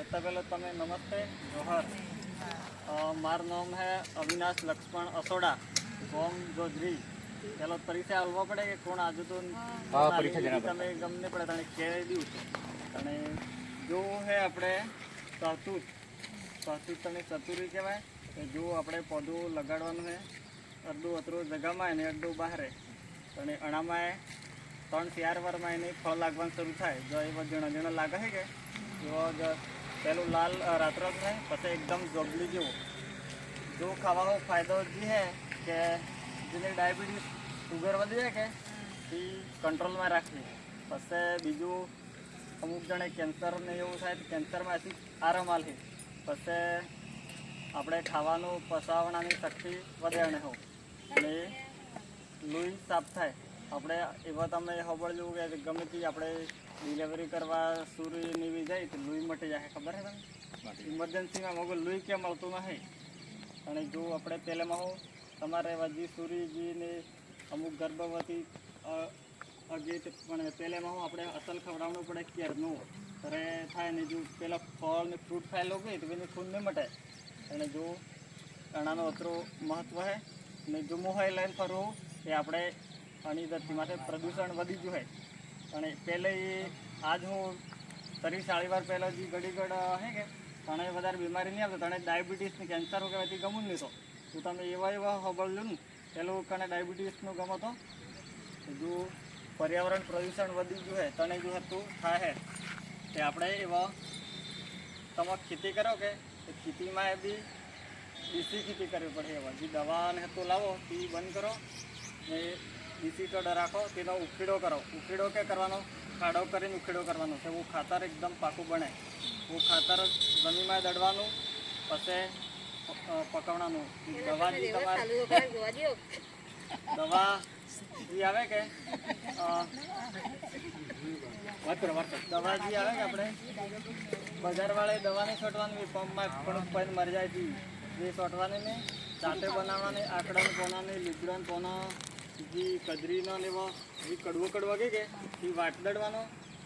सबसे पहले तमें नमस्ते जोहर। मार नाम है अविनाश लक्ष्मण असोड़ा गोम जोजरी। चलो परिचय आलवा पड़े कि कोण आज तो तमें गमने पड़े तने कह दी तने जो है अपने सहतूत सहतूत तने सतुरी कहेवाय जो अपने पौधो लगाड़वानुं है अर्धो अतरो जगह में अर्धो बहार तने अणामां 3-4 વાર में एने फल लागवानुं शरू थाय। जो एवा झीणा झीणा लागे है के एवो पहलू लाल रातरंग है पछी एकदम जोबली जेवो जो खावा फायदो जी है कि जेने डायबिटीज शुगर वधी जाए के कंट्रोल में राखी पछी बीजू अमुक जणे कैंसर ने एवुं थाय कैंसर में आराम आले पछी આપણે ખાવાનું પચાવવાની શક્તિ વધે અને હો અને લોહી સાફ થાય આપણે એવા તમે ખબર જેવું કે ગમે તે આપણે ડિલિવરી કરવા સુરીની બી જાય તો લોહી મટી જાય ખબર છે તમને ઇમરજન્સીમાં મગર લોહી ક્યાં મળતું નથી અને જો આપણે પહેલામાં હો તમારે વજી સુરીજીને અમુક ગર્ભવતી અગેત પણ પહેલામાં હું આપણે અસલ ખવડાવવું પડે ક્યારનું ત્યારે થાય ને જો પહેલાં ફળ ને ફ્રૂટ ખાયેલો ગઈ તો એની ખૂન નહીં મટે અને જો અણાનો અતરો મહત્વ છે ને જો મોહાઈ લઈને ફરવું એ આપણે આની ધરતી માટે પ્રદૂષણ વધી ગયું છે અને પહેલે આજ હું 30-40 વાર પહેલાં જે ઘડીઘડ હે કે તને વધારે બીમારી નહીં આવતો તને ડાયાબિટીસ ને કેન્સર કહેવાથી ગમું નહીં તો તમે એવા ખબરલું ને પેલું કને ડાયાબિટીસનું ગમો તો જો પર્યાવરણ પ્રદૂષણ વધી ગયું છે તને જો હતું થાય તે આપણે એવા તમે ખેતી કરો કે ખેતીમાં એ બી દેશી ખેતી કરવી પડે એવા જે દવા ને તો લાવો તે બંધ કરો ને દેશી ટોડા રાખો તેનો ઉખેડો કરો ઉખેડો કે કરવાનો ખાડો કરીને ઉખેડો કરવાનો છે એવું ખાતર એકદમ પાકું બને એવું ખાતર જમીનમાં દળવાનું પછી પકવવાનું દવા જે તમારે દવા જે આવે કે દવા જે આવે કે આપણે બજારવાળે દવા નહીં છોટવાની પંપમાં પણ પૈન મરી જાય છે એ છોટવાની નહીં જાતે બનાવવાની આકડાનું પોનાની લીગડાનું પોના જે કદરીનો લેવો જે કડવો કે એ વાટ દળવાનો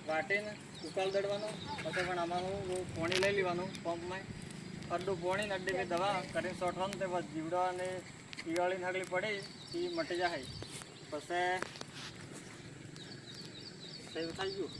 વાટીને ઉકાલ દળવાનો પછી પણ આમાં પોણી લઈ લેવાનું પંપમાં અડધું પોણી ને અડધી દવા કરીને છોટવાનું તે બસ જીવડા અને ઈયળી નાગલી પડી એ મટી જાય પછી સેવ થઈ ગયું।